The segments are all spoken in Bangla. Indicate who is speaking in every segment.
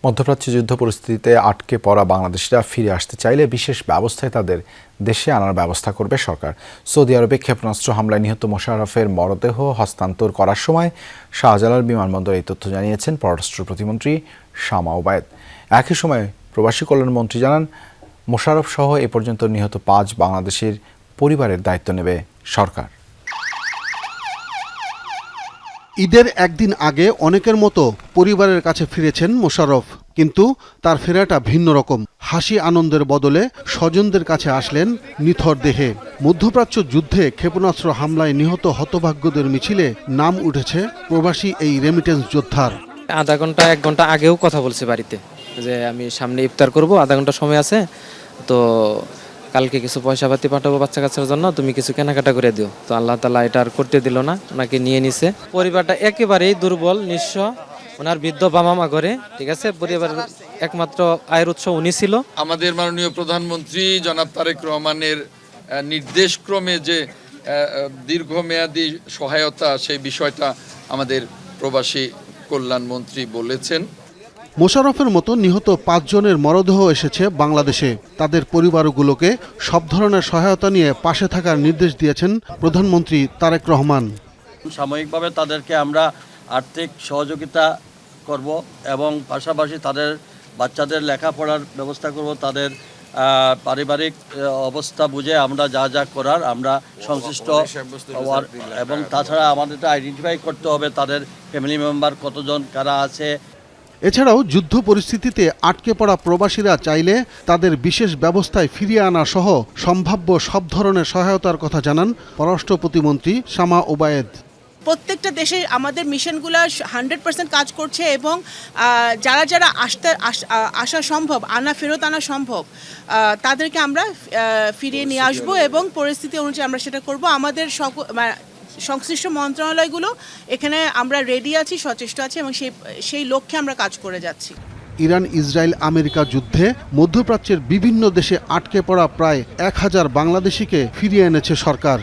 Speaker 1: মধ্যপ্রাচ্যে যুদ্ধ পরিস্থিতিতে আটকে পড়া বাংলাদেশিরা ফিরে আসতে চাইলে বিশেষ ব্যবস্থায় তাদের দেশে আনার ব্যবস্থা করবে সরকার। সৌদি আরবে ক্ষেপণাস্ত্র হামলায় নিহত মোশাররফের মরদেহ হস্তান্তর করার সময় শাহজালাল বিমানবন্দরে এই তথ্য জানিয়েছেন পররাষ্ট্র প্রতিমন্ত্রী শামা ওবায়েদ। একই সময় প্রবাসী কল্যাণ মন্ত্রী জানান, মোশাররফ সহ এ পর্যন্ত নিহত ৫ বাংলাদেশির পরিবারের দায়িত্ব নেবে সরকার।
Speaker 2: ঈদের একদিন আগে অনেকের মতো পরিবারের কাছে ফিরেছেন মোশাররফ, কিন্তু তার ফেরাটা ভিন্ন রকম। হাসি আনন্দের বদলে স্বজনদের কাছে আসলেন নিথর দেহে। মধ্যপ্রাচ্য যুদ্ধে ক্ষেপণাস্ত্র হামলায় নিহত হতভাগ্যদের মিছিলে নাম উঠেছে প্রবাসী এই রেমিটেন্স যোদ্ধার।
Speaker 3: আধা ঘন্টা 1 ঘন্টা আগেও কথা বলছে বাড়িতে যে আমি সামনে ইফতার করব, আধা ঘন্টা সময় আছে, তো কালকে কিছু পয়সা পাতি পাঠাবো বাচ্চা কাচ্চার জন্য, তুমি কিছু কেনাকাটা করে দিও। তো আল্লাহ তাআলা এটা আর করতে দিল না, ওনাকে নিয়ে নিছে। পরিবারটা একেবারেই দুর্বল, নিঃস্ব, ওনার বৃদ্ধ বাবা মা ঘরে, ঠিক আছে। পরিবারের একমাত্র আয়ের উৎস উনি ছিল।
Speaker 4: আমাদের মাননীয় প্রধানমন্ত্রী জনাব তারেক রহমানের নির্দেশক্রমে যে দীর্ঘমেয়াদী সহায়তা, সেই বিষয়টা আমাদের প্রবাসী কল্যাণ মন্ত্রী বলেছেন।
Speaker 2: মোশাররফের মতো নিহত ৫ জনের মরদেহ এসেছে বাংলাদেশে। তাদের পরিবারগুলোকে সব ধরনের সহায়তা নিয়ে পাশে থাকার নির্দেশ দিয়েছেন প্রধানমন্ত্রী তারেক রহমান।
Speaker 5: সাময়িকভাবে তাদেরকে আমরা আর্থিক সহযোগিতা করব এবং পাশাপাশি তাদের বাচ্চাদের লেখাপড়ার ব্যবস্থা করব। তাদের পারিবারিক অবস্থা বুঝে আমরা যা যা করার আমরা সংশ্লিষ্ট, এবং তাছাড়া আমাদের আইডেন্টিফাই করতে হবে তাদের ফ্যামিলি মেম্বার কতজন কারা আছে।
Speaker 2: এছাড়াও যুদ্ধ পরিস্থিতিতে আটকে পড়া প্রবাসীরা চাইলে তাদের বিশেষ ব্যবস্থায় ফিরিয়ে আনা সহ সম্ভাব্য সব ধরনের সহায়তার কথা জানান পররাষ্ট্র প্রতিমন্ত্রী শামা ওবায়েদ।
Speaker 6: প্রত্যেকটা দেশে আমাদের মিশনগুলো 100% কাজ করছে এবং যারা যারা আসা সম্ভব, ফেরত আনা সম্ভব, তাদেরকে আমরা ফিরিয়ে নিয়ে আসবো এবং পরিস্থিতি অনুযায়ী আমরা সেটা করব। আমাদের সংশ্লিষ্ট মন্ত্রণালয়গুলো এখানে আমরা রেডি আছি, সচেষ্ট আছি এবং সেই লক্ষ্যে আমরা কাজ করে যাচ্ছি।
Speaker 2: ইরান ইসরায়েল আমেরিকা যুদ্ধে মধ্যপ্রাচ্যের বিভিন্ন দেশে আটকে পড়া প্রায় ১,০০০ বাংলাদেশিকে ফিরিয়ে এনেছে সরকার।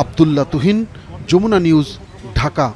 Speaker 2: আব্দুল্লাহ তুহিন, যমুনা নিউজ, ঢাকা।